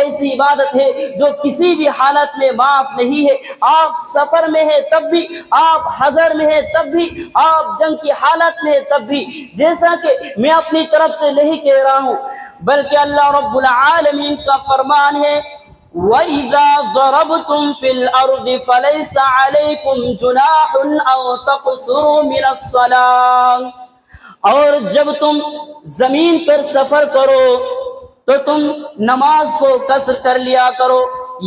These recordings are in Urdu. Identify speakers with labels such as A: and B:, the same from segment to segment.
A: ایسی عبادت ہے جو کسی بھی حالت میں معاف نہیں ہے۔ آپ سفر میں ہیں تب بھی، آپ حضر میں ہیں تب بھی، آپ جنگ کی حالت میں ہیں تب بھی، جیسا کہ میں اپنی طرف سے نہیں کہہ رہا ہوں بلکہ اللہ رب العالمین کا فرمان ہے وَإِذَا ضَرَبْتُمْ فِي الْأَرْضِ فَلَيْسَ عَلَيْكُمْ جُنَاحٌ أَوْ تَقْصُرُوا مِنَ الصَّلَاةِ، اور جب تم زمین پر سفر کرو تو تم نماز کو قصر کر لیا کرو،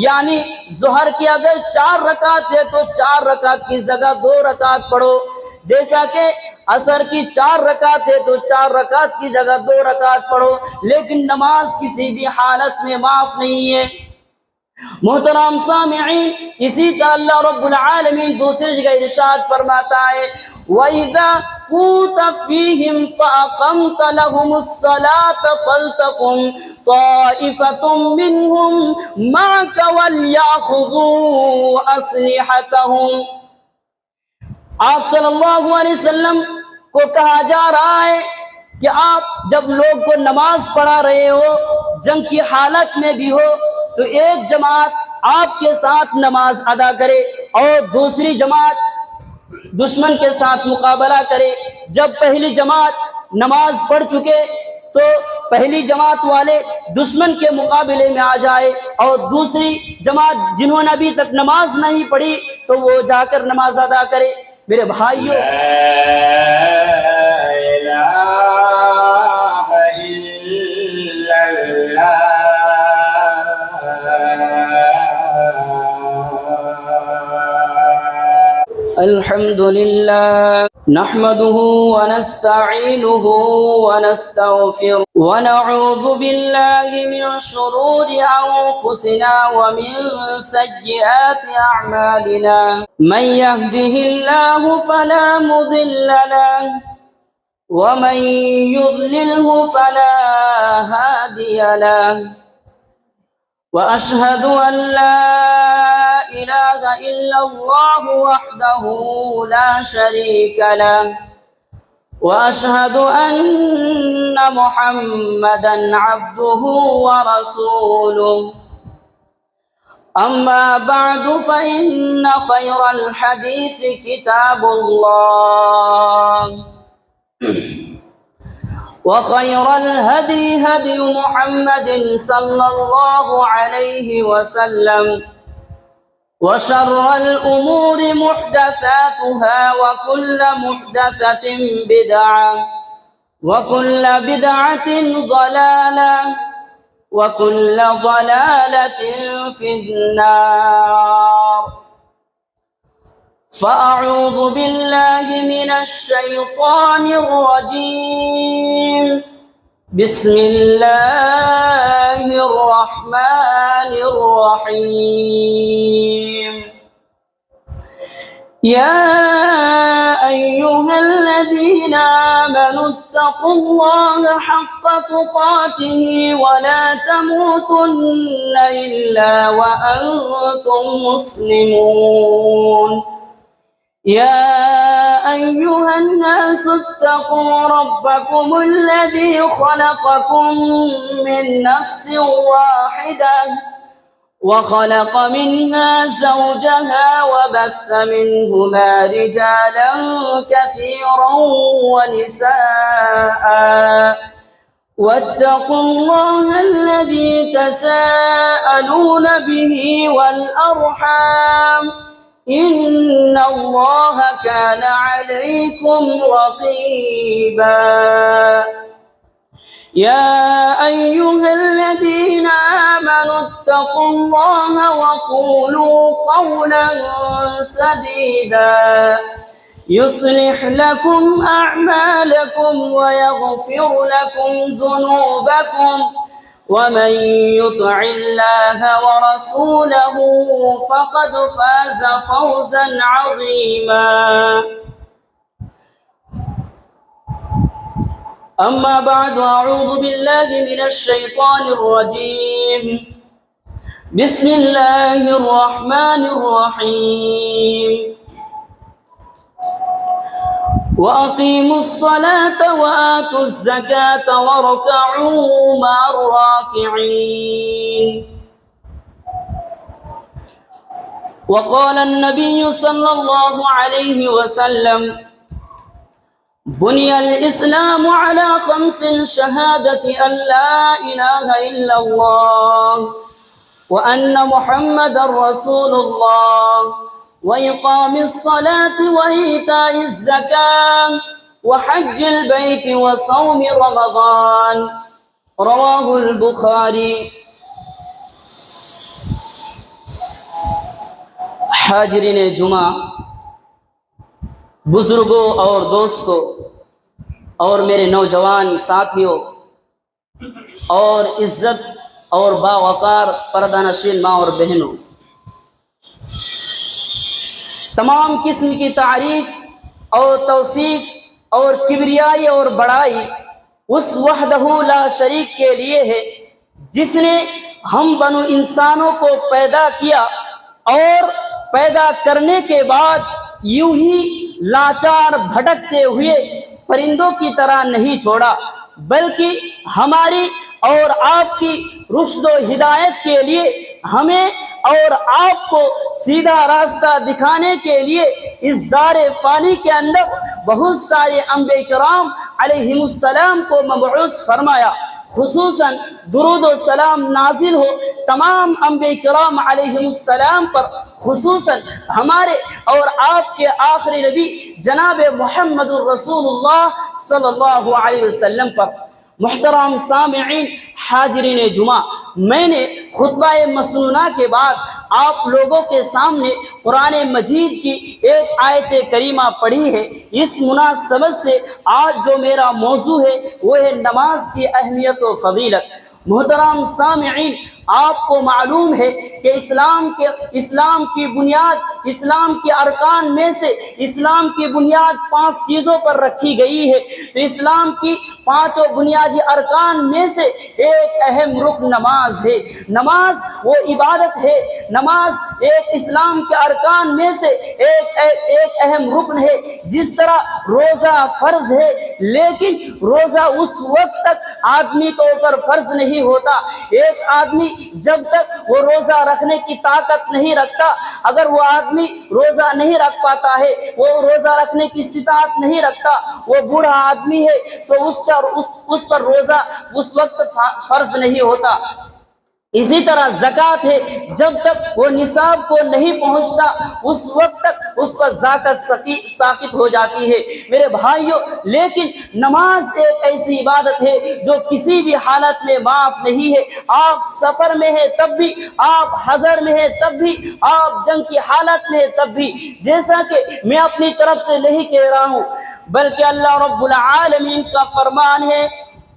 A: یعنی ظہر کی اگر 4 رکعت ہے تو 4 رکعت کی جگہ 2 رکعت پڑھو، جیسا کہ عصر کی 4 رکعت ہے تو 4 رکعت کی جگہ 2 رکعت پڑھو، لیکن نماز کسی بھی حالت میں معاف نہیں ہے۔ محترم سامعین، اسی طرح اللہ رب العالمین دوسری جگہ ارشاد فرماتا ہے وَإِذَا كُنتَ فِيهِمْ فَأَقَمْتَ لَهُمُ الصَّلَاةَ فَلْتَقُمْ طَائِفَةٌ مِّنْهُمْ مَعَكَ وَلْيَأْخُذُوا أَسْلِحَتَهُمْ۔ آپ صلی اللہ علیہ وسلم کو کہا جا رہا ہے کہ آپ جب لوگ کو نماز پڑھا رہے ہو، جنگ کی حالت میں بھی ہو، تو ایک جماعت آپ کے ساتھ نماز ادا کرے اور دوسری جماعت دشمن کے ساتھ مقابلہ کرے۔ جب پہلی جماعت نماز پڑھ چکے تو پہلی جماعت والے دشمن کے مقابلے میں آ جائے، اور دوسری جماعت جنہوں نے ابھی تک نماز نہیں پڑھی تو وہ جا کر نماز ادا کرے۔ میرے بھائیوں، الحمد للہ نحمده ونستعینه ونستغفره ونعوذ باللہ من شرور انفسنا ومن سیئات اعمالنا من يهده اللہ فلا مضل له ومن يضلله فلا هادي له وأشهد أن لا إله إلا الله وحده لا شريك له وأشهد أن محمدًا عبده ورسوله أما بعد فإن خير الحديث كتاب الله وخير الهدي هدي محمد صلى الله عليه وسلم وشر الأمور محدثاتها وكل محدثة بدعة وكل بدعة ضلالة وكل ضلالة في النار۔ فأعوذ بالله من الشيطان الرجيم، بسم الله الرحمن الرحيم۔ يا أيها الذين آمنوا اتقوا الله حق تقاته ولا تموتن إلا وأنتم مسلمون۔ يا أيها الناس اتقوا ربكم الذي خلقكم من نفس واحدة وخلق منها زوجها وبث منهما رجالا كثيرا ونساء واتقوا الله الذي تساءلون به والأرحام إن الله كان عليكم رقيبا۔ يا أيها الذين آمنوا اتقوا الله وقولوا قولا سديدا يصلح لكم أعمالكم ويغفر لكم ذنوبكم ومن يطع الله ورسوله فقد فاز فوزا عظيما۔ أما بعد، أعوذ بالله من الشيطان الرجيم، بسم الله الرحمن الرحيم۔ وأقيموا الصلاة وآتوا الزكاة واركعوا مع الراكعين۔ وقال النبي صلى الله عليه وسلم بني الإسلام على 5 شهادة أن لا إله إلا الله وأن محمد رسول الله وإقام الصلاة وإيتاء الزكاة وحج البيت وصوم رمضان رواه البخاری۔ حاضرین جمعہ، بزرگوں اور دوستوں اور میرے نوجوان ساتھیوں اور عزت اور باوقار پردہ نشین ماں اور بہنوں، تمام قسم کی تعریف اور توصیف اور کبریائی اور بڑائی اس وحدہ لا شریک کے لیے ہے جس نے ہم بنو انسانوں کو پیدا کیا اور پیدا کرنے کے بعد یوں ہی لاچار بھٹکتے ہوئے پرندوں کی طرح نہیں چھوڑا، بلکہ ہماری اور آپ کی رشد و ہدایت کے لیے، ہمیں اور آپ کو سیدھا راستہ دکھانے کے لیے اس دار فانی کے اندر بہت سارے انبیاء کرام علیہم السلام کو مبعوث فرمایا۔ خصوصاً درود و سلام نازل ہو تمام انبیاء کرام علیہم السلام پر، خصوصاً ہمارے اور آپ کے آخری نبی جناب محمد الرسول اللہ صلی اللہ علیہ وسلم پر۔ محترم سامعین، حاضرین جمعہ، میں نے خطبہ مسنونہ کے بعد آپ لوگوں کے سامنے قرآن مجید کی ایک آیت کریمہ پڑھی ہے۔ اس مناسبت سے آج جو میرا موضوع ہے وہ ہے نماز کی اہمیت و فضیلت۔ محترم سامعین، آپ کو معلوم ہے کہ اسلام کی بنیاد، اسلام کے ارکان میں سے اسلام کی بنیاد 5 چیزوں پر رکھی گئی ہے۔ تو اسلام کی 5 بنیادی ارکان میں سے ایک اہم رکن نماز ہے۔ نماز وہ عبادت ہے، نماز ایک اسلام کے ارکان میں سے ایک اہم رکن ہے۔ جس طرح روزہ فرض ہے، لیکن روزہ اس وقت تک آدمی کے اوپر فرض نہیں ہوتا۔ ایک آدمی جب تک وہ روزہ رکھنے کی طاقت نہیں رکھتا، اگر وہ آدمی روزہ نہیں رکھ پاتا ہے، وہ روزہ رکھنے کی استطاعت نہیں رکھتا، وہ بوڑھا آدمی ہے تو اس پر روزہ اس وقت فرض نہیں ہوتا۔ اسی طرح زکوٰۃ ہے، جب تک وہ نصاب کو نہیں پہنچتا اس وقت تک اس پر زکوٰۃ ساقط ہو جاتی ہے۔ میرے بھائیوں، لیکن نماز ایک ایسی عبادت ہے جو کسی بھی حالت میں معاف نہیں ہے۔ آپ سفر میں ہے تب بھی، آپ حضر میں ہے تب بھی، آپ جنگ کی حالت میں ہے تب بھی، جیسا کہ میں اپنی طرف سے نہیں کہہ رہا ہوں بلکہ اللہ رب العالمین کا فرمان ہے،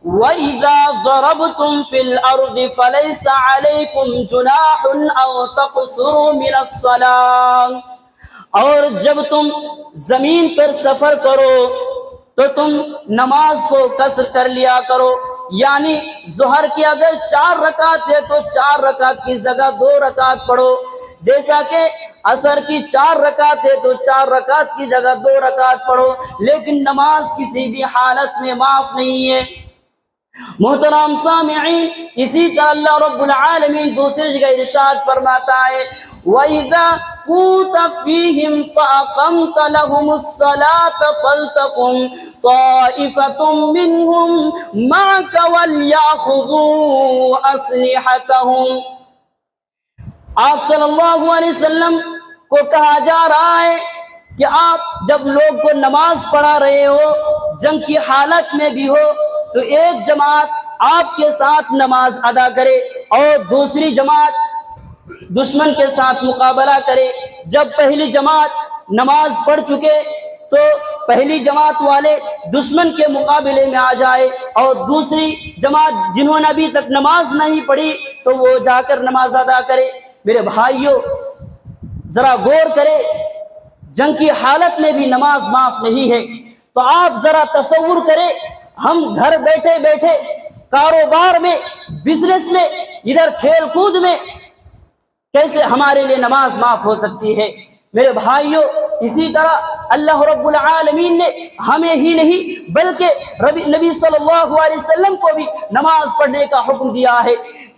A: وَإِذَا ضَرَبْتُمْ فِي الْأَرْضِ فَلَيْسَ عَلَيْكُمْ جُنَاحٌ أَن تَقْصُرُوا مِنَ الصَّلَاةِ، اور جب تم زمین پر سفر کرو تو تم نماز کو قصر کر لیا کرو، یعنی ظہر کی اگر 4 رکعت ہے تو 4 رکعت کی جگہ 2 رکعت پڑھو، جیسا کہ عصر کی 4 رکعت ہے تو 4 رکعت کی جگہ 2 رکعت پڑھو، لیکن نماز کسی بھی حالت میں معاف نہیں ہے۔ محترم سامعین، اسی طرح اللہ رب العالمین دوسری جگہ ارشاد فرماتا ہے، وَإِذَا كُنتَ فِيهِمْ فَأَقَمْتَ لَهُمُ الصَّلَاةَ فَلْتَقُمْ طَائِفَةٌ مِّنْهُمْ مَعَكَ وَلْيَأْخُذُوا أَسْلِحَتَهُمْ۔ آپ صلی اللہ علیہ وسلم کو کہا جا رہا ہے کہ آپ جب لوگ کو نماز پڑھا رہے ہو، جنگ کی حالت میں بھی ہو، تو ایک جماعت آپ کے ساتھ نماز ادا کرے اور دوسری جماعت دشمن کے ساتھ مقابلہ کرے۔ جب پہلی جماعت نماز پڑھ چکے تو پہلی جماعت والے دشمن کے مقابلے میں آ جائے، اور دوسری جماعت جنہوں نے ابھی تک نماز نہیں پڑھی تو وہ جا کر نماز ادا کرے۔ میرے بھائیوں، ذرا غور کرے، جنگ کی حالت میں بھی نماز معاف نہیں ہے۔ تو آپ ذرا تصور کریں، ہم گھر بیٹھے بیٹھے کاروبار میں، بزنس میں، ادھر کھیل کود میں کیسے ہمارے لیے نماز معاف ہو سکتی ہے؟ میرے بھائیوں، اسی طرح اللہ رب العالمین نے ہمیں ہی نہیں بلکہ نبی صلی اللہ علیہ وسلم کو بھی نماز پڑھنے کا حکم دیا ہے،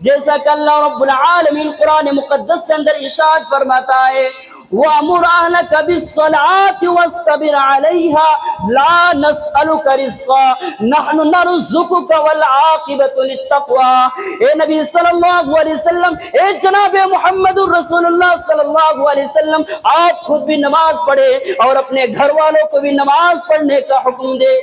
A: جیسا کہ اللہ رب العالمین قرآن مقدس کے اندر ارشاد فرماتا ہے وَأْمُرْ أَهْلَكَ بِالصَّلَاةِ وَاصْطَبِرْ عَلَيْهَا لَا نَسْأَلُكَ رِزْقًا نَحْنُ نَرْزُقُكَ وَالْعَاقِبَةُ لِلتَّقْوَىٰ۔ اے نبی صلی اللہ علیہ وسلم، اے جناب محمد الرسول اللہ صلی اللہ علیہ وسلم، آپ خود بھی نماز پڑھے اور اپنے گھر والوں کو بھی نماز پڑھنے کا حکم دے۔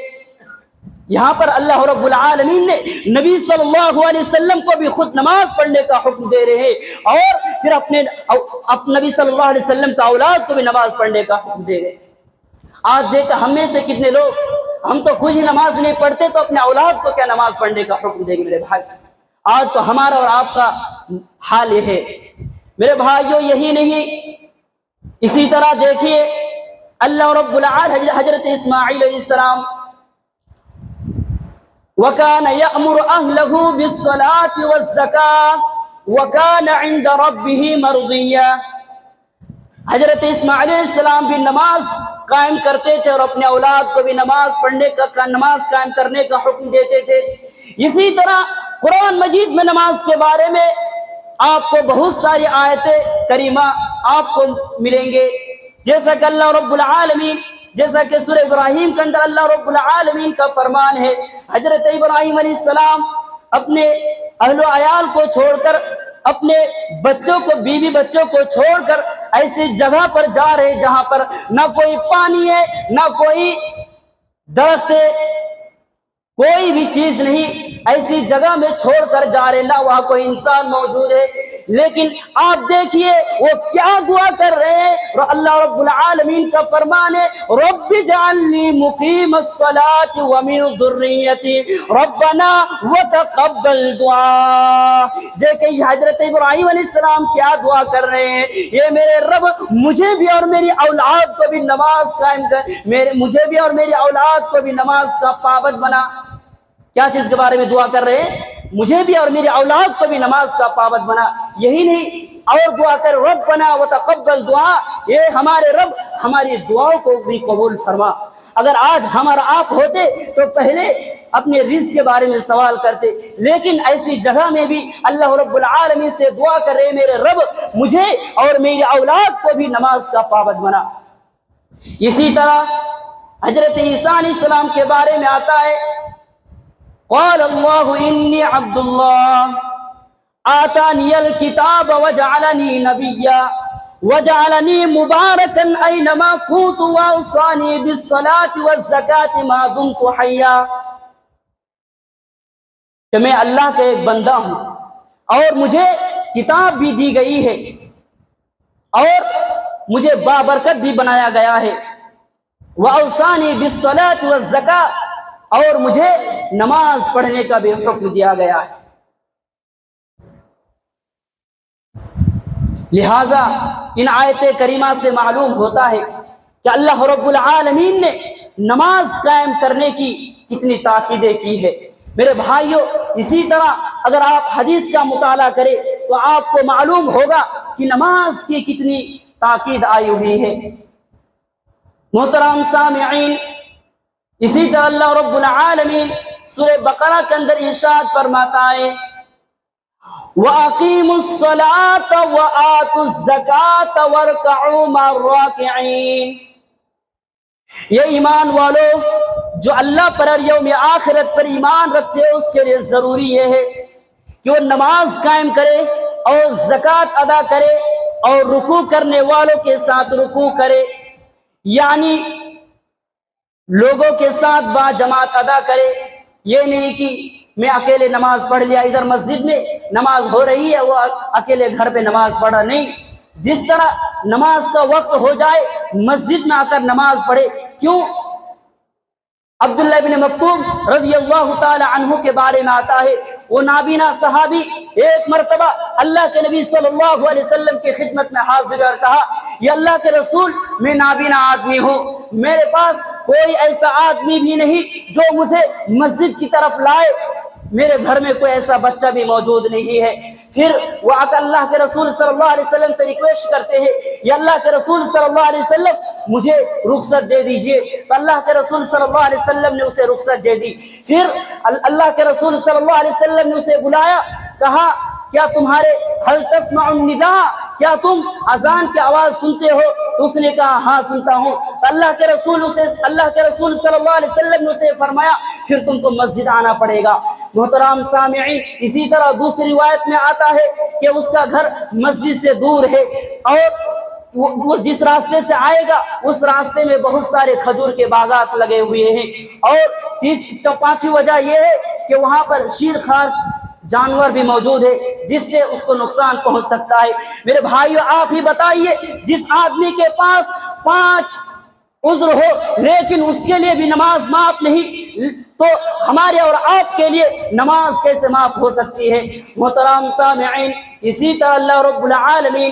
A: یہاں پر اللہ رب العالمین نے نبی صلی اللہ علیہ وسلم کو بھی خود نماز پڑھنے کا حکم دے رہے ہیں، اور پھر اپنے نبی صلی اللہ علیہ وسلم کا اولاد کو بھی نماز پڑھنے کا حکم دے رہے ہیں۔ آج دیکھ ہم میں سے کتنے لوگ، ہم تو خود ہی نماز نہیں پڑھتے تو اپنے اولاد کو کیا نماز پڑھنے کا حکم دے گے؟ میرے بھائی، آج تو ہمارا اور آپ کا حال یہ ہے۔ میرے بھائیوں، یہی نہیں، اسی طرح دیکھیے اللہ رب العالمین حضرت اسماعیل علیہ السلام وَكَانَ يَأْمُرُ أَهْلَهُ بِالصَّلَاةِ وَالزَّكَاةِ وَكَانَ عِنْدَ رَبِّهِ مَرْضِيًّا۔ حضرت اسماعیل علیہ السلام بھی نماز قائم کرتے تھے اور اپنے اولاد کو بھی نماز قائم کرنے کا حکم دیتے تھے۔ اسی طرح قرآن مجید میں نماز کے بارے میں آپ کو بہت ساری آیتیں کریمہ آپ کو ملیں گے، جیسا کہ اللہ رب العالمین، جیسا کہ سورہ ابراہیم کے اندر اللہ رب العالمین کا فرمان ہے، حضرت ابراہیم علیہ السلام اپنے اہل و عیال کو چھوڑ کر، اپنے بچوں کو، بیوی بچوں کو چھوڑ کر ایسی جگہ پر جا رہے جہاں پر نہ کوئی پانی ہے، نہ کوئی درخت ہے، کوئی بھی چیز نہیں، ایسی جگہ میں چھوڑ کر جا رہے، نہ وہاں کوئی انسان موجود ہے، لیکن آپ دیکھیے وہ کیا دعا کر رہے ہیں، اور اللہ رب العالمین کا فرمان ہے رب اجعلنی مقیم الصلاة ومن ذریتی ربنا وتقبل دعا۔ دیکھیں یہ حضرت ابراہیم علیہ السلام کیا دعا کر رہے ہیں، یہ میرے رب مجھے بھی اور میری اولاد کو بھی نماز قائم کر، مجھے بھی اور میری اولاد کو بھی نماز کا پابند بنا۔ کیا چیز کے بارے میں دعا کر رہے ہیں؟ مجھے بھی اور میری اولاد کو بھی نماز کا پابند بنا۔ یہی نہیں، اور دعا کر ربنا وتقبل دعا، یہ ہمارے رب ہماری دعاؤں کو بھی قبول فرما۔ اگر آج ہمارا آپ ہوتے تو پہلے اپنے رزق کے بارے میں سوال کرتے، لیکن ایسی جگہ میں بھی اللہ رب العالمین سے دعا کر رہے میرے رب مجھے اور میری اولاد کو بھی نماز کا پابند بنا۔ اسی طرح حضرت عیسیٰ علیہ السلام کے بارے میں آتا ہے قال اللہ انی عبد اللہ آتانی الکتاب وجعلنی نبیا وجعلنی مبارکا اینما کنت واوصانی بالصلاة والزکاة ما دمت حیا، کہ میں اللہ کا ایک بندہ ہوں اور مجھے کتاب بھی دی گئی ہے اور مجھے بابرکت بھی بنایا گیا ہے، واوصانی بالصلاة والزکاة، اور مجھے نماز پڑھنے کا بھی حکم دیا گیا ہے۔ لہٰذا ان آیت کریمہ سے معلوم ہوتا ہے کہ اللہ رب العالمین نے نماز قائم کرنے کی کتنی تاکیدیں کی ہے۔ میرے بھائیوں، اسی طرح اگر آپ حدیث کا مطالعہ کریں تو آپ کو معلوم ہوگا کہ نماز کی کتنی تاکید آئی ہوئی ہے۔ محترم سامعین، اسی طرح اللہ رب العالمین سورہ بقرہ کے اندر ارشاد فرماتا ہے وَأَقِيمُوا الصَّلَاةَ وَآتُوا الزَّكَاةَ وَارْكَعُوا مَعَ الرَّاكِعِينَ۔ یہ ایمان والو جو اللہ پر اور یوم آخرت پر ایمان رکھتے ہیں، اس کے لیے ضروری یہ ہے کہ وہ نماز قائم کرے اور زکوٰۃ ادا کرے اور رکوع کرنے والوں کے ساتھ رکوع کرے، یعنی لوگوں کے ساتھ با جماعت ادا کرے۔ یہ نہیں کہ میں اکیلے نماز پڑھ لیا، ادھر مسجد میں نماز ہو رہی ہے وہ اکیلے گھر پہ نماز پڑھا، نہیں، جس طرح نماز کا وقت ہو جائے مسجد میں آ کر نماز پڑھے۔ کیوں؟ عبداللہ بن مکتوم رضی اللہ تعالی عنہ کے بارے میں آتا ہے، وہ نابینا صحابی ایک مرتبہ اللہ کے نبی صلی اللہ علیہ وسلم کی خدمت میں حاضر اور کہا یا اللہ کے رسول، میں نابینا آدمی ہوں، میرے پاس کوئی ایسا آدمی بھی نہیں جو مجھے مسجد کی طرف لائے، میرے گھر میں کوئی ایسا بچہ بھی موجود نہیں ہے۔ پھر وہ آ کر اللہ کے رسول صلی اللہ علیہ وسلم سے ریکویسٹ کرتے ہیں یا اللہ کے رسول صلی اللہ علیہ وسلم، مجھے رخصت دے دیجئے۔ تو اللہ کے رسول صلی اللہ علیہ وسلم نے اسے رخصت دے دی۔ پھر اللہ کے رسول صلی اللہ علیہ وسلم نے اسے بلایا، کہا کیا تمہارے حل تسمع النداء، کیا تم اذان کی آواز سنتے ہو؟ تو اس نے کہا ہاں سنتا ہوں۔ تو اللہ کے رسول صلی اللہ علیہ وسلم نے اسے فرمایا پھر تم کو مسجد آنا پڑے گا۔ محترم سامعین، اسی طرح دوسری روایت میں آتا ہے کہ اس کا گھر مسجد سے دور ہے اور وہ جس راستے سے آئے گا اس راستے میں بہت سارے کھجور کے باغات لگے ہوئے ہیں، اور پانچویں وجہ یہ ہے کہ وہاں پر شیرخوار جانور بھی موجود ہے جس سے اس کو نقصان پہنچ سکتا ہے۔ میرے بھائیو، آپ ہی بتائیے، جس آدمی کے پاس 5 عذر ہو لیکن اس کے لیے بھی نماز معاف نہیں، تو ہمارے اور آپ کے لیے نماز کیسے معاف ہو سکتی ہے؟ محترم سامعین، اسی طرح اللہ رب العالمین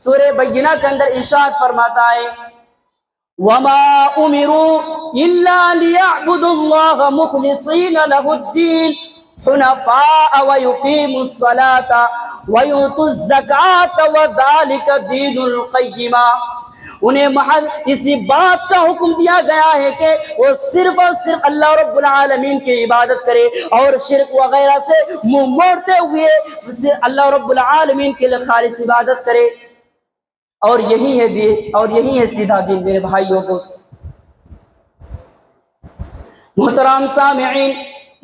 A: سورہ بینہ کے اندر ارشاد فرماتا ہے وَمَا أُمِرُوا إِلَّا لِيَعْبُدُوا اللَّهَ مُخْلِصِينَ لَهُ الدِّينَ حنفاء ويقيموا الصلاة ويؤتوا الزكاة وذلك دين القيمة۔ انہیں محض اسی بات کا حکم دیا گیا ہے کہ وہ صرف اور صرف اللہ رب العالمین کی عبادت کرے اور شرک وغیرہ سے منہ موڑتے ہوئے اللہ رب العالمین کے لیے خالص عبادت کرے، اور یہی ہے سیدھا دین۔ میرے بھائیوں دوستو، محترم سامعین،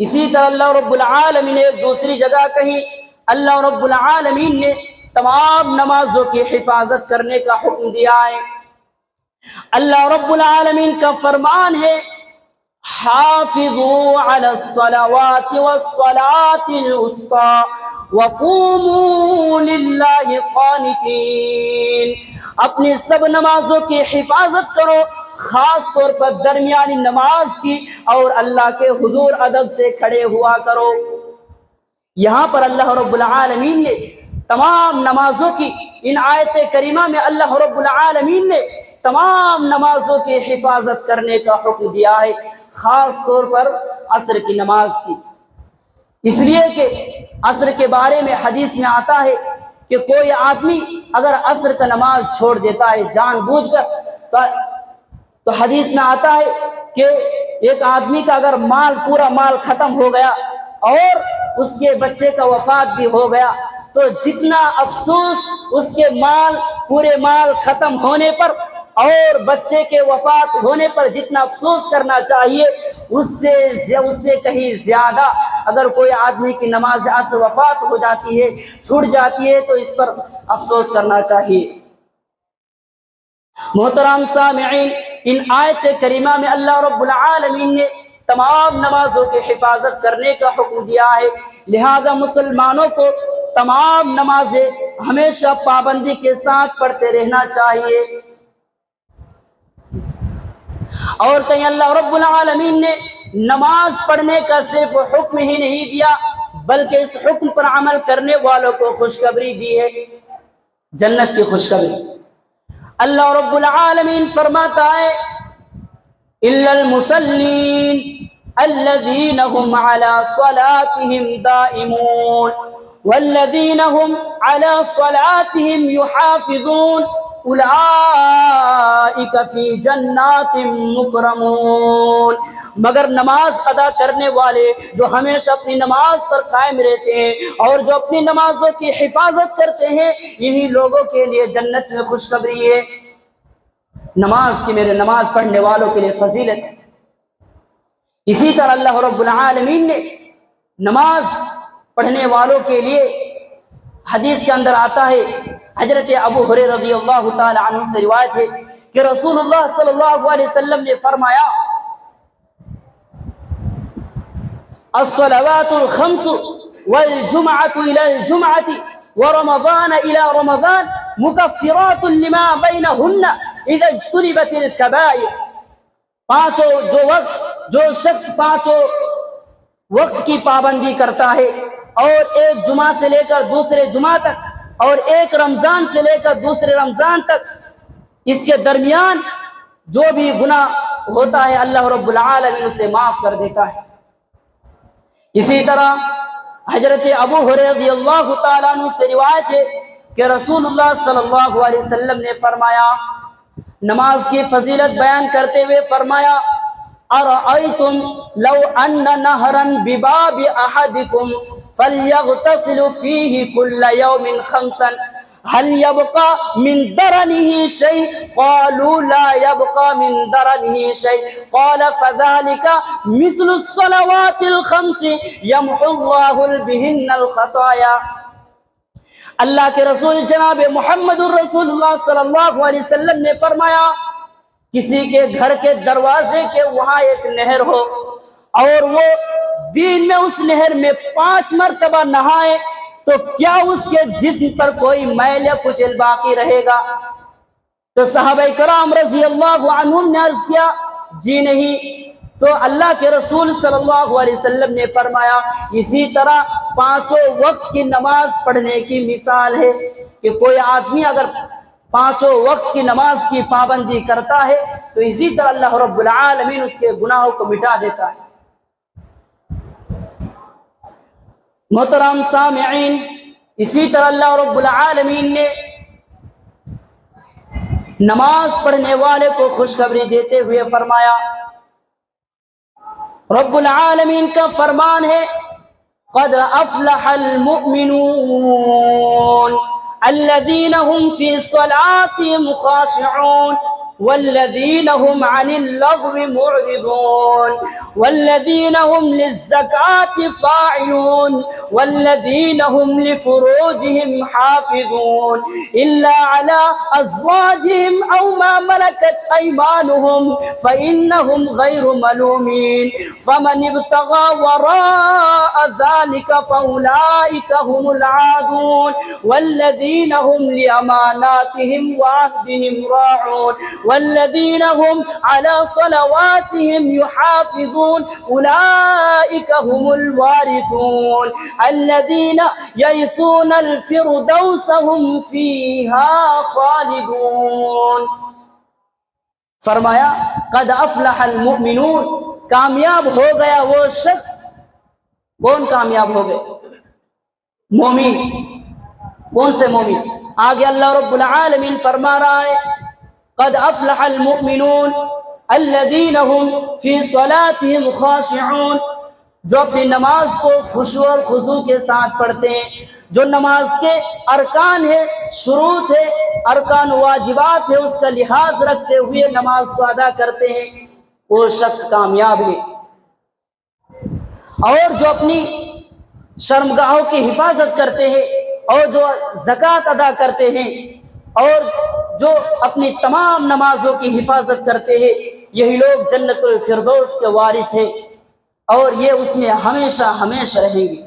A: اسی طرح اللہ رب العالمین نے ایک دوسری جگہ کہیں اللہ رب العالمین نے تمام نمازوں کی حفاظت کرنے کا حکم دیا ہے۔ اللہ رب العالمین کا فرمان ہے حافظوا علی الصلوات والصلاة الوسطى وقوموا للہ قانتین۔ اپنی سب نمازوں کی حفاظت کرو، خاص طور پر درمیانی نماز کی، اور اللہ کے حضور ادب سے کھڑے ہوا کرو۔ یہاں پر اللہ رب العالمین نے تمام نمازوں کی، ان آیت کریمہ میں اللہ رب العالمین نے تمام نمازوں کی حفاظت کرنے کا حکم دیا ہے، خاص طور پر عصر کی نماز کی، اس لیے کہ عصر کے بارے میں حدیث میں آتا ہے کہ کوئی آدمی اگر عصر کا نماز چھوڑ دیتا ہے جان بوجھ کر، تو حدیث میں آتا ہے کہ ایک آدمی کا اگر پورا مال ختم ہو گیا اور اس کے بچے کا وفات بھی ہو گیا، تو جتنا افسوس اس کے پورے مال ختم ہونے پر اور بچے کے وفات ہونے پر جتنا افسوس کرنا چاہیے، اس سے کہیں زیادہ اگر کوئی آدمی کی نماز عصر وفات ہو جاتی ہے، چھوٹ جاتی ہے، تو اس پر افسوس کرنا چاہیے۔ محترم سامعین، ان آیت کریمہ میں اللہ رب العالمین نے تمام نمازوں کی حفاظت کرنے کا حکم دیا ہے، لہذا مسلمانوں کو تمام نمازیں ہمیشہ پابندی کے ساتھ پڑھتے رہنا چاہیے۔ اور کہیں اللہ رب العالمین نے نماز پڑھنے کا صرف حکم ہی نہیں دیا، بلکہ اس حکم پر عمل کرنے والوں کو خوشخبری دی ہے، جنت کی خوشخبری۔ اللہ رب العالمین فرماتا ہے الا المصلین الذین هم علی صلاتهم دائمون والذین هم علی صلاتهم یحافظون اولئک فی جنات مکرمون۔ مگر نماز ادا کرنے والے جو ہمیشہ اپنی نماز پر قائم رہتے ہیں اور جو اپنی نمازوں کی حفاظت کرتے ہیں، انہی لوگوں کے لیے جنت میں خوشخبری ہے۔ نماز کی، میرے نماز پڑھنے والوں کے لیے فضیلت ہے۔ اسی طرح اللہ رب العالمین نے نماز پڑھنے والوں کے لیے حدیث کے اندر آتا ہے، حضرت ابو ہریرہ رضی اللہ تعالی عنہ سے روایت ہے کہ رسول اللہ صلی اللہ علیہ وسلم نے فرمایا الصلوات الخمس والجمعة إلى الجمعة ورمضان إلى رمضان مكفرات لما بينهن اذا اجتنبت الكبائر۔ جو شخص پانچوں وقت کی پابندی کرتا ہے اور ایک جمعہ سے لے کر دوسرے جمعہ تک اور ایک رمضان سے لے کر دوسرے رمضان تک، اس کے درمیان جو بھی گناہ ہوتا ہے اللہ رب العالمین اسے معاف کر دیتا ہے۔ اسی طرح حضرت ابو ہریرہ رضی اللہ تعالیٰ عنہ سے روایت ہے کہ رسول اللہ صلی اللہ علیہ وسلم نے فرمایا نماز کی فضیلت بیان کرتے ہوئے فرمایا ارأیتم لو ان نہرا بباب احدکم فلیغتسل فیہ کل یوم خمسا هل يبقى من درنه شيء قالوا لا يبقى من درنه شيء قال فذلك مثل الصلوات الخمس يمحو الله بهن الخطايا۔ اللہ کے رسول جناب محمد الرسول اللہ صلی اللہ علیہ وسلم نے فرمایا کسی کے گھر کے دروازے کے وہاں ایک نہر ہو اور وہ دن میں اس نہر میں 5 مرتبہ نہائے تو کیا اس کے جسم پر کوئی میل یا کچل باقی رہے گا؟ تو صحابہ کرام رضی اللہ عنہم نے عرض کیا جی نہیں۔ تو اللہ کے رسول صلی اللہ علیہ وسلم نے فرمایا اسی طرح 5 وقت کی نماز پڑھنے کی مثال ہے کہ کوئی آدمی اگر 5 وقت کی نماز کی پابندی کرتا ہے تو اسی طرح اللہ رب العالمین اس کے گناہوں کو مٹا دیتا ہے۔ محترم سامعین، اسی طرح اللہ رب العالمین نے نماز پڑھنے والے کو خوشخبری دیتے ہوئے فرمایا، رب العالمین کا فرمان ہے قد افلح المؤمنون الذین هم فی صلاتهم خاشعون والذین هم عن اللغو معرضون والذین هم للزکاة فاعلون والذین هم لفروجهم حافظون الا على ازواجهم او ما ملكت ايمانهم فانهم غير ملومين فمن ابتغى وراء ذلك فاولئك هم العادون والذین هم لاماناتهم وعهدهم راعون والذین هم على صلواتهم يحافظون اولئك هم الوارثون الذین يرثون الفردوس هم فيها خالدون۔ فرمایا قد افلح المؤمنون، کامیاب ہو گیا وہ شخص۔ کون کامیاب ہو گئے؟ مومن۔ کون سے مومن؟ آگے اللہ رب العالمین فرما رہا ہے قد افلح المؤمنون الذین هم فی صلاتهم خاشعون، جو اپنی نماز کو خشوع اور خضوع کے ساتھ پڑھتے ہیں، جو نماز کے ارکان ہے، شروط ہے، ارکان واجبات ہے، اس کا لحاظ رکھتے ہوئے نماز کو ادا کرتے ہیں، وہ شخص کامیاب ہے۔ اور جو اپنی شرمگاہوں کی حفاظت کرتے ہیں اور جو زکوٰۃ ادا کرتے ہیں اور جو اپنی تمام نمازوں کی حفاظت کرتے ہیں، یہی لوگ جنت الفردوس کے وارث ہیں اور یہ اس میں ہمیشہ ہمیشہ رہیں گے۔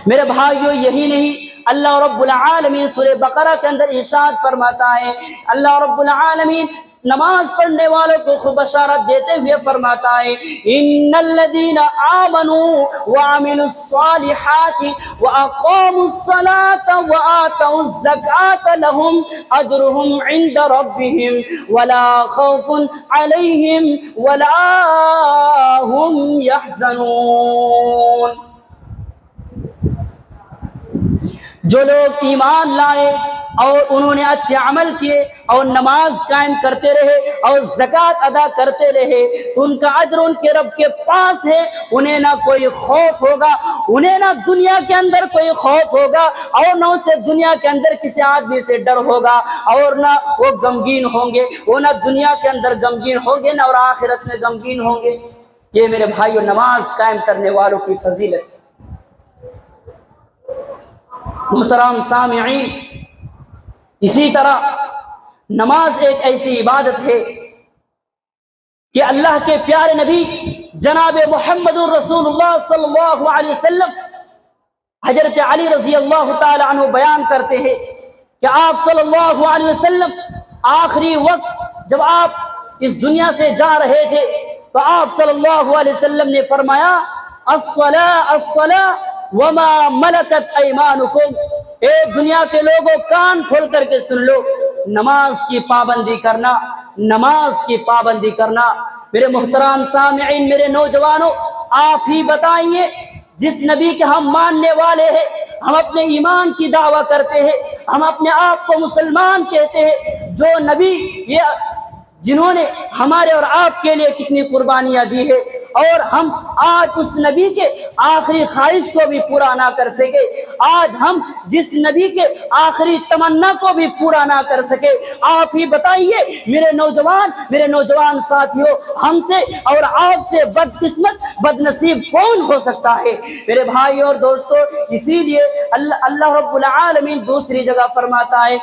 A: میرے بھائیو، یہی نہیں، اللہ رب العالمین سورہ بقرہ کے اندر ارشاد فرماتا ہے، اللہ رب العالمین نماز پڑھنے والوں کو خوب بشارت دیتے ہوئے فرماتا ہے ان الذین آمنوا وعملوا الصالحات واقاموا الصلاة وآتوا الزکاة لهم اجرهم عند ربهم ولا خوف علیہم ولا هم يحزنون۔ جو لوگ ایمان لائے اور انہوں نے اچھے عمل کیے اور نماز قائم کرتے رہے اور زکوٰۃ ادا کرتے رہے تو ان کا اجر ان کے رب کے پاس ہے، انہیں نہ کوئی خوف ہوگا، انہیں نہ دنیا کے اندر کوئی خوف ہوگا اور نہ اسے دنیا کے اندر کسی آدمی سے ڈر ہوگا اور نہ وہ غمگین ہوں گے، وہ نہ دنیا کے اندر غمگین ہوں گے نہ اور آخرت میں غمگین ہوں گے۔ یہ میرے بھائیو نماز قائم کرنے والوں کی فضیلت۔ محترم سامعین، اسی طرح نماز ایک ایسی عبادت ہے کہ اللہ کے پیارے نبی جناب محمد الرسول اللہ صلی اللہ علیہ وسلم حضرت علی رضی اللہ تعالی عنہ بیان کرتے ہیں کہ آپ صلی اللہ علیہ وسلم آخری وقت جب آپ اس دنیا سے جا رہے تھے تو آپ صلی اللہ علیہ وسلم نے فرمایا الصلاۃ الصلاۃ وما ملکت ایمانکم، اے دنیا کے لوگوں کان کھول کر کے سن لو، نماز کی پابندی کرنا، نماز کی پابندی کرنا۔ میرے محترم سامعین، میرے نوجوانوں، آپ ہی بتائیے جس نبی کے ہم ماننے والے ہیں ہم اپنے ایمان کی دعویٰ کرتے ہیں، ہم اپنے آپ کو مسلمان کہتے ہیں، جو نبی جنہوں نے ہمارے اور آپ کے لیے کتنی قربانیاں دی ہے، اور ہم آج اس نبی کے آخری خواہش کو بھی پورا نہ کر سکے، آج ہم جس نبی کے آخری تمنا کو بھی پورا نہ کر سکے، آپ ہی بتائیے میرے نوجوان ساتھیوں، ہم سے اور آپ سے بد قسمت بد نصیب کون ہو سکتا ہے؟ میرے بھائی اور دوستو، اسی لیے اللہ رب العالمین دوسری جگہ فرماتا ہے،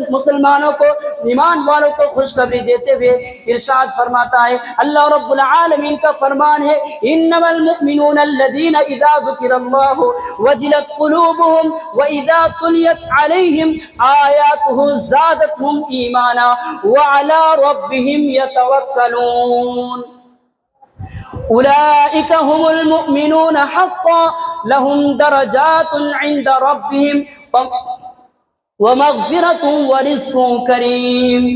A: مسلمانوں کو، ایمان والوں کو خوشخبری دیتے ہوئے ارشاد فرماتا ہے، اللہ رب العالمین کا فرمان ہے، انما المؤمنون الذین اذا ذکر اللہ وجلت قلوبهم واذا تلیت علیہم آیاتہ زادتهم ایمانا وعلی ربهم یتوکلون اولئک هم المؤمنون حقا لهم درجات عند ربهم ومغفرۃ ورزق کریم،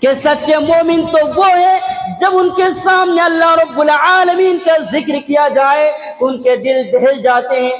A: کہ سچے مومن تو وہ ہے جب ان کے سامنے اللہ رب العالمین کا ذکر کیا جائے تو ان کے دل دہل جاتے ہیں۔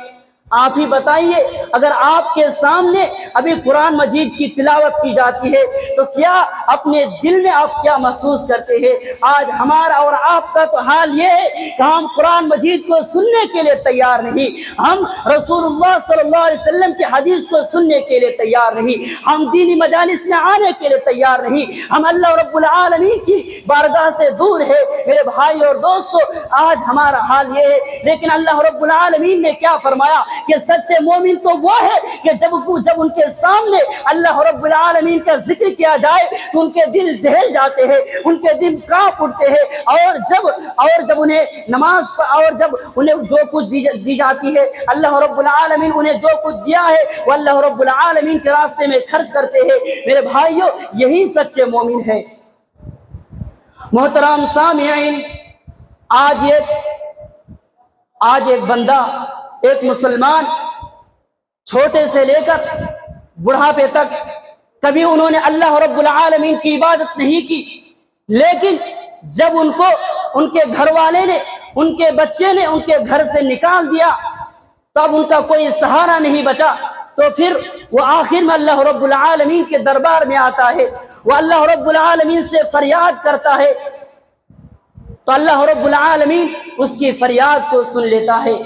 A: آپ ہی بتائیے، اگر آپ کے سامنے ابھی قرآن مجید کی تلاوت کی جاتی ہے تو کیا اپنے دل میں آپ کیا محسوس کرتے ہیں؟ آج ہمارا اور آپ کا تو حال یہ ہے کہ ہم قرآن مجید کو سننے کے لیے تیار نہیں، ہم رسول اللہ صلی اللہ علیہ وسلم کی حدیث کو سننے کے لیے تیار نہیں، ہم دینی مجالس میں آنے کے لیے تیار نہیں، ہم اللہ رب العالمین کی بارگاہ سے دور ہے۔ میرے بھائی اور دوستو، آج ہمارا حال یہ ہے، لیکن اللہ رب العالمین نے کیا فرمایا کہ سچے مومن تو وہ ہے کہ جب ان کے سامنے اللہ رب العالمین کا ذکر کیا جائے تو ان کے دل دہل جاتے ہیں، ان کے دل کانپ اٹھتے ہیں، اور جب انہیں نماز اور جب انہیں جو کچھ دی جاتی ہے، اللہ رب العالمین انہیں جو کچھ دیا ہے وہ اللہ رب العالمین کے راستے میں خرچ کرتے ہیں۔ میرے بھائیوں، یہی سچے مومن ہے۔ محترم سامعین، آج ایک بندہ، ایک مسلمان، چھوٹے سے لے کر بڑھاپے تک کبھی انہوں نے اللہ رب العالمین کی عبادت نہیں کی، لیکن جب ان کو ان کے گھر والے نے، ان کے بچے نے ان کے گھر سے نکال دیا، تب ان کا کوئی سہارا نہیں بچا، تو پھر وہ آخر میں اللہ رب العالمین کے دربار میں آتا ہے، وہ اللہ رب العالمین سے فریاد کرتا ہے، تو اللہ رب العالمین اس کی فریاد کو سن لیتا ہے۔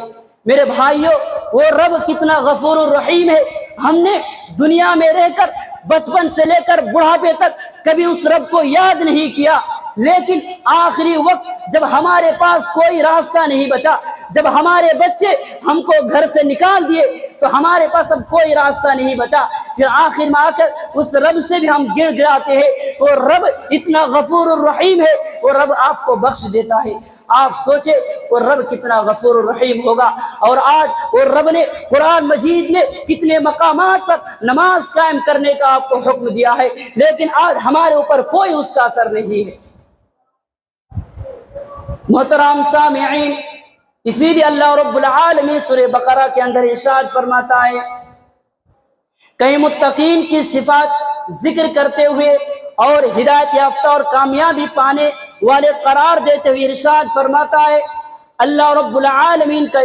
A: میرے بھائیوں، وہ رب کتنا غفور الرحیم ہے۔ ہم نے دنیا میں رہ کر بچپن سے لے کر بڑھاپے تک کبھی اس رب کو یاد نہیں کیا، لیکن آخری وقت جب ہمارے پاس کوئی راستہ نہیں بچا، جب ہمارے بچے ہم کو گھر سے نکال دیے تو ہمارے پاس اب کوئی راستہ نہیں بچا، پھر آخر میں آ کر اس رب سے بھی ہم گر گراتے ہیں۔ وہ رب اتنا غفور الرحیم ہے، وہ رب آپ کو بخش دیتا ہے۔ آپ سوچے وہ رب کتنا غفور الرحیم ہوگا، اور آج وہ رب نے قرآن مجید میں کتنے مقامات پر نماز قائم کرنے کا آپ کو حکم دیا ہے، لیکن آج ہمارے اوپر کوئی اس کا اثر نہیں ہے۔ محترم سامعین، اسی لیے اللہ رب العالمین سورہ بقرہ کے اندر ارشاد فرماتا ہے، کئی متقین کی صفات ذکر کرتے ہوئے اور ہدایت یافتہ اور کامیابی پانے والے قرار دیتے ہوئے ارشاد فرماتا ہے، اللہ رب العالمین کا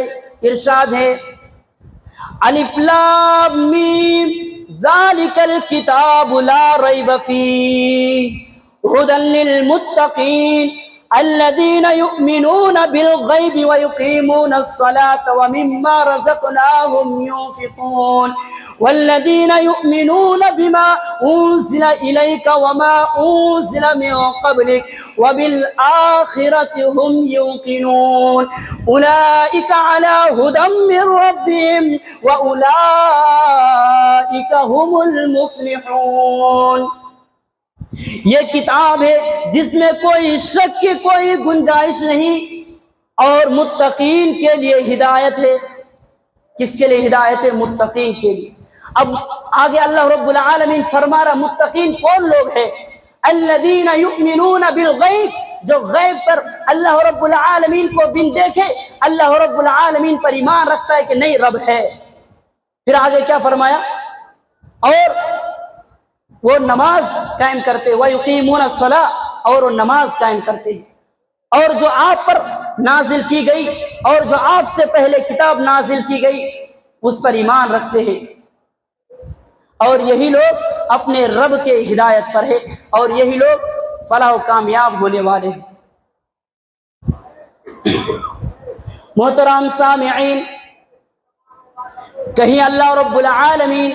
A: ارشاد ہے، الف لام میم ذالک الکتاب لا ریب فیہ ھدی للمتقین الذین یؤمنون بالغیب ویقیمون الصلاة ومما رزقناہم ينفقون والذین یؤمنون بما انزل الیک وما انزل من قبلک وبالآخرۃ هم یوقنون اولئک علی ھدی من ربہم واولئک هم المفلحون۔ یہ کتاب ہے جس میں کوئی شک کی کوئی گنجائش نہیں، اور متقین کے لیے ہدایت ہے۔ کس کے لیے ہدایت ہے؟ متقین کے لیے۔ اب آگے اللہ رب العالمین فرما رہا متقین کون لوگ ہیں؟ الذین یؤمنون بالغیب، جو غیب پر اللہ رب العالمین کو بن دیکھے اللہ رب العالمین پر ایمان رکھتا ہے کہ نہیں رب ہے۔ پھر آگے کیا فرمایا؟ اور وہ نماز قائم کرتے، وَيُقِيمُونَ الصَّلَاةَ، اور وہ نماز قائم کرتے ہیں، اور جو آپ پر نازل کی گئی اور جو آپ سے پہلے کتاب نازل کی گئی اس پر ایمان رکھتے ہیں، اور یہی لوگ اپنے رب کے ہدایت پر ہے، اور یہی لوگ فلاح و کامیاب ہونے والے ہیں۔ محترم سامعین، کہیں اللہ رب العالمین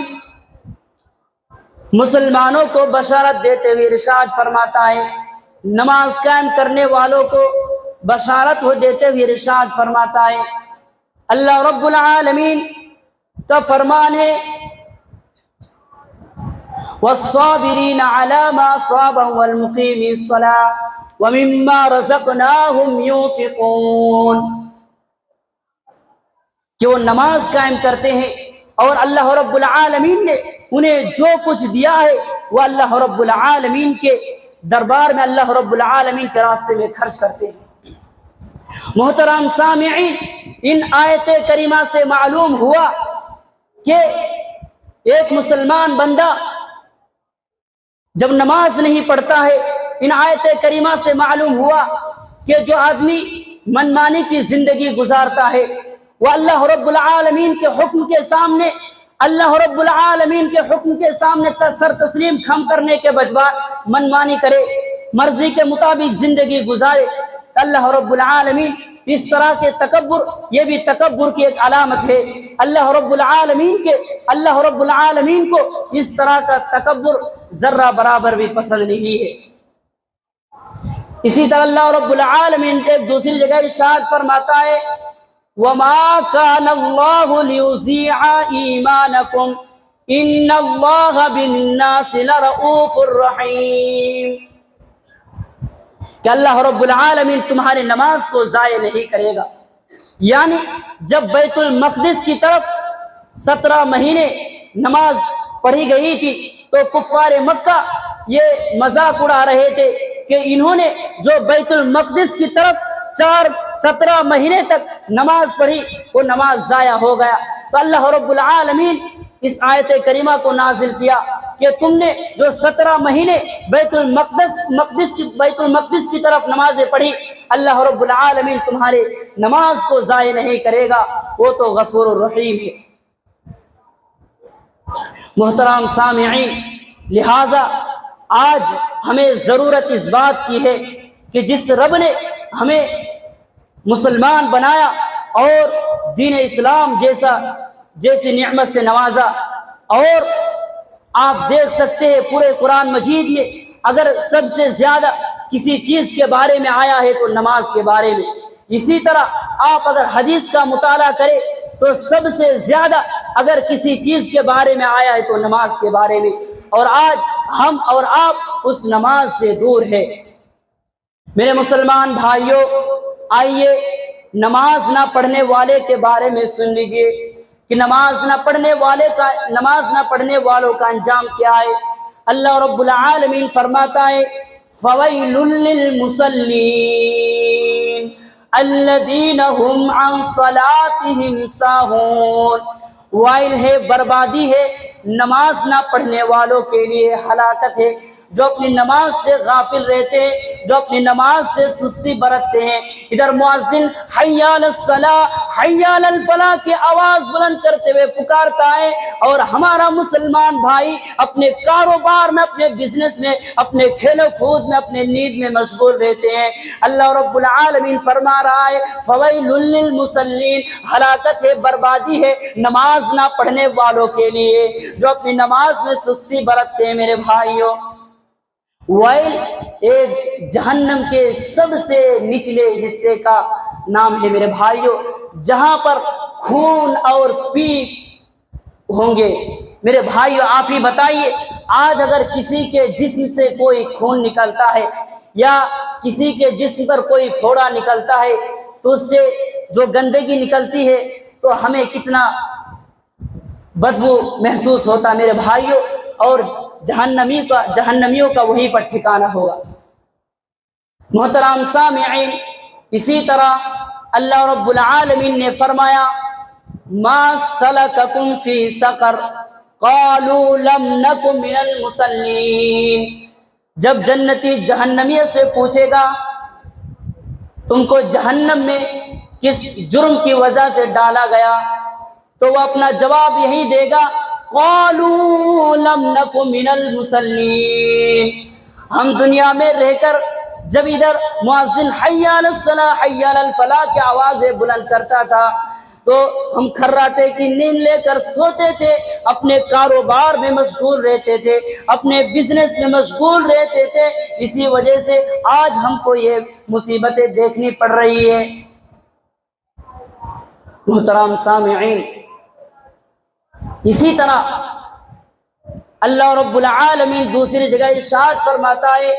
A: مسلمانوں کو بشارت دیتے ہوئے ارشاد فرماتا ہے، نماز قائم کرنے والوں کو بشارت ہو دیتے ہوئے ارشاد فرماتا ہے، اللہ رب العالمین کا فرمان ہے، والصابرین علی ما اصابهم والمقیمی الصلاة ومما رزقناہم ينفقون، کہ وہ نماز قائم کرتے ہیں اور اللہ رب العالمین نے انہیں جو کچھ دیا ہے وہ اللہ رب العالمین کے دربار میں اللہ رب العالمین کے راستے میں خرچ کرتے ہیں۔ محترم سامعین، ان آیت کریمہ سے معلوم ہوا کہ ایک مسلمان بندہ جب نماز نہیں پڑھتا ہے، ان آیت کریمہ سے معلوم ہوا کہ جو آدمی منمانی کی زندگی گزارتا ہے وہ اللہ رب العالمین کے حکم کے سامنے، اللہ رب العالمین کے حکم کے سامنے سر تسلیم خم کرنے کے بجائے منمانی کرے، مرضی کے مطابق زندگی گزارے، اللہ رب العالمین اس طرح کے تکبر، یہ بھی تکبر کی ایک علامت ہے۔ اللہ رب العالمین کو اس طرح کا تکبر ذرہ برابر بھی پسند نہیں ہے۔ اسی طرح اللہ رب العالمین ایک دوسری جگہ ارشاد فرماتا ہے، وَمَا كَانَ اللَّهُ لِيُضِيعَ إِيمَانَكُمْ إِنَّ اللَّهَ بِالنَّاسِ لَرَءُوفٌ رَحِيمٌ، کہ اللہ رب العالمین تمہاری نماز کو ضائع نہیں کرے گا۔ یعنی جب بیت المقدس کی طرف 17 مہینے نماز پڑھی گئی تھی تو کفار مکہ یہ مذاق اڑا رہے تھے کہ انہوں نے جو بیت المقدس کی طرف 17 مہینے تک نماز پڑھی وہ نماز ضائع ہو گیا۔ تو اللہ رب العالمین اس آیت کریمہ کو نازل کیا کہ تم نے جو 17 مہینے بیت المقدس کی طرف نمازیں پڑھی، اللہ رب العالمین تمہارے نماز کو ضائع نہیں کرے گا، وہ تو غفور الرحیم ہے۔ محترم سامعین، لہٰذا آج ہمیں ضرورت اس بات کی ہے کہ جس رب نے ہمیں مسلمان بنایا اور دین اسلام جیسی نعمت سے نوازا، اور آپ دیکھ سکتے ہیں پورے قرآن مجید میں اگر سب سے زیادہ کسی چیز کے بارے میں آیا ہے تو نماز کے بارے میں، اسی طرح آپ اگر حدیث کا مطالعہ کریں تو سب سے زیادہ اگر کسی چیز کے بارے میں آیا ہے تو نماز کے بارے میں، اور آج ہم اور آپ اس نماز سے دور ہیں۔ میرے مسلمان بھائیوں، آئیے نماز نہ پڑھنے والے کے بارے میں سن لیجئے کہ نماز نہ پڑھنے والوں کا انجام کیا ہے۔ اللہ رب العالمین فرماتا ہے، فَوَيْلٌ لِّلْمُصَلِّينَ الَّذِينَ هُمْ عَنْ صَلَاتِهِمْ سَاهُونَ، وائل ہے، بربادی ہے نماز نہ پڑھنے والوں کے لیے، ہلاکت ہے جو اپنی نماز سے غافل رہتے ہیں، جو اپنی نماز سے سستی برتتے ہیں۔ ادھر مؤذن حی علی الصلاۃ حی علی الفلاح کی آواز بلند کرتے ہوئے پکارتا ہے، اور ہمارا مسلمان بھائی اپنے کاروبار میں، اپنے بزنس میں، اپنے کھیل و کود میں، اپنے نیند میں مشغول رہتے ہیں۔ اللہ رب العالمین فرما رہا ہے، فویل للمصلین، ہلاکت ہے، بربادی ہے نماز نہ پڑھنے والوں کے لیے جو اپنی نماز میں سستی برتتے ہیں۔ میرے بھائیوں، وائل ایک جہنم کے سب سے نچلے حصے کا نام ہے میرے بھائیوں، جہاں پر خون اور پیپ ہوں گے۔ میرے بھائیوں، آپ ہی بتائیے، آج اگر کسی کے جسم سے کوئی خون نکلتا ہے یا کسی کے جسم پر کوئی پھوڑا نکلتا ہے تو اس سے جو گندگی نکلتی ہے تو ہمیں کتنا بدبو محسوس ہوتا میرے بھائیوں، اور جہنمیوں کا وہیں پر ٹھکانہ ہوگا۔ محترم سامعین، اسی طرح اللہ رب العالمین نے فرمایا، ما سلککم فی سقر قالوا لم نک من المصلین، جب جنتی جہنمیوں سے پوچھے گا تم کو جہنم میں کس جرم کی وجہ سے ڈالا گیا تو وہ اپنا جواب یہی دے گا، قالوا لم نک من المصلین۔ ہم دنیا میں رہ کر جب ادھر مؤذن حی علی الصلاۃ حی علی الفلاح کی آوازیں بلند کرتا تھا تو ہم کھراٹے کی نیند لے کر سوتے تھے، اپنے کاروبار میں مشغول رہتے تھے، اپنے بزنس میں مشغول رہتے تھے، اسی وجہ سے آج ہم کو یہ مصیبتیں دیکھنی پڑ رہی ہے۔ محترم سامعین، اسی طرح اللہ رب العالمین دوسری جگہ ارشاد فرماتا ہے،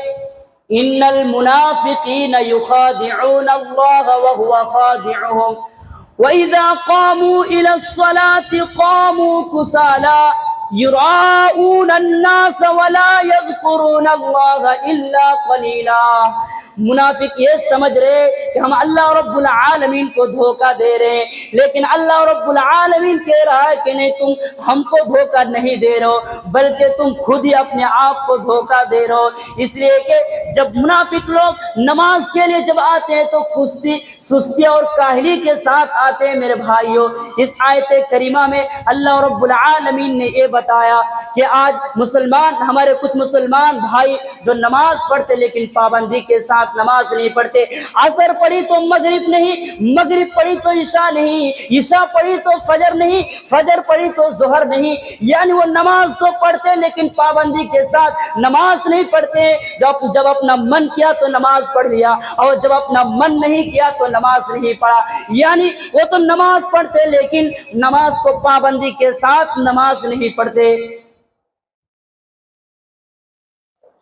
A: ان المنافقین یخادعون اللہ وهو خادعهم وَإِذَا قَامُوا إِلَى الصَّلَاةِ قَامُوا كُسَالَىٰ يُرَاءُونَ النَّاسَ وَلَا يَذْكُرُونَ اللَّهَ إِلَّا قَلِيلًا۔ منافق یہ سمجھ رہے کہ ہم اللہ رب العالمین کو دھوکہ دے رہے ہیں، لیکن اللہ رب العالمین کہہ رہا ہے کہ نہیں، تم ہم کو دھوکہ نہیں دے رہے ہو بلکہ تم خود ہی اپنے آپ کو دھوکہ دے رہے ہو۔ اس لیے کہ جب منافق لوگ نماز کے لیے جب آتے ہیں تو سستی اور کاہلی کے ساتھ آتے ہیں۔ میرے بھائیوں، اس آیت کریمہ میں اللہ رب العالمین نے یہ بتایا کہ آج مسلمان، ہمارے کچھ مسلمان بھائی جو نماز پڑھتے لیکن پابندی کے ساتھ نماز نہیں پڑھتے، عصر پڑھی تو مغرب نہیں، مغرب پڑھی تو عشاء نہیں، عشاء پڑھی تو فجر نہیں، فجر پڑھی تو ظہر نہیں، یعنی وہ نماز تو پڑھتے لیکن پابندی کے ساتھ نماز نہیں پڑھتے۔ جب اپنا من کیا تو نماز پڑھ لیا اور جب اپنا من نہیں کیا تو نماز نہیں پڑھا، یعنی وہ تو نماز پڑھتے لیکن نماز کو پابندی کے ساتھ نماز نہیں پڑھتے۔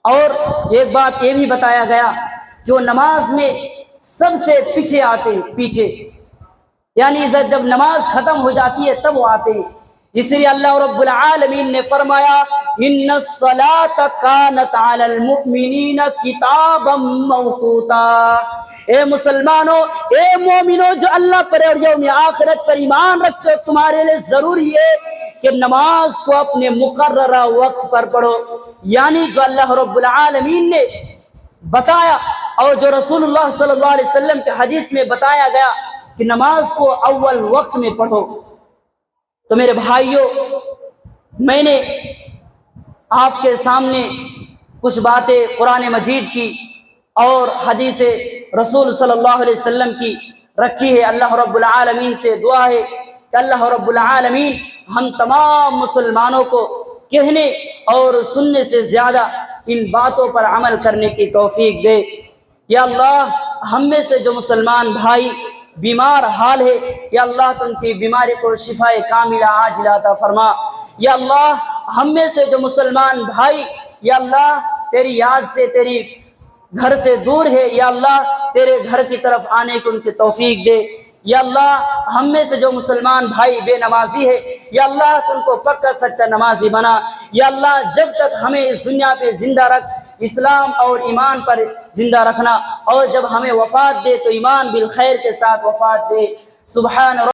A: اور ایک بات یہ بھی بتایا گیا کہ وہ نماز میں سب سے پیچھے آتے ہیں، پیچھے، یعنی جب نماز ختم ہو جاتی ہے تب وہ آتے ہیں۔ اس لیے اللہ رب العالمین نے فرمایا، ان الصلاۃ کانت علی المؤمنین کتابا موقوتا۔ اے مسلمانوں، اے مومنوں جو اللہ پر اور یوم آخرت پر ایمان رکھتے ہو، تمہارے لیے ضروری ہے کہ نماز کو اپنے مقررہ وقت پر پڑھو، یعنی جو اللہ رب العالمین نے بتایا اور جو رسول اللہ صلی اللہ علیہ وسلم کے حدیث میں بتایا گیا کہ نماز کو اول وقت میں پڑھو۔ تو میرے بھائیوں، میں نے آپ کے سامنے کچھ باتیں قرآن مجید کی اور حدیث رسول صلی اللہ علیہ وسلم کی رکھی ہے۔ اللہ رب العالمین سے دعا ہے کہ اللہ رب العالمین ہم تمام مسلمانوں کو کہنے اور سننے سے زیادہ ان باتوں پر عمل کرنے کی توفیق دے۔ یا اللہ، ہم میں سے جو مسلمان بھائی بیمار حال ہے، یا اللہ تو ان کی بیماری کو شفا کاملہ عاجلہ عطا فرما۔ یا اللہ، ہم میں سے جو مسلمان بھائی یا اللہ تیری یاد سے، تیری گھر سے دور ہے، یا اللہ تیرے گھر کی طرف آنے کو ان کی توفیق دے۔ یا اللہ، ہم میں سے جو مسلمان بھائی بے نمازی ہے، یا اللہ تو ان کو پکا سچا نمازی بنا۔ یا اللہ، جب تک ہمیں اس دنیا پہ زندہ رکھ، اسلام اور ایمان پر زندہ رکھنا، اور جب ہمیں وفات دے تو ایمان بالخیر کے ساتھ وفات دے۔ سبحان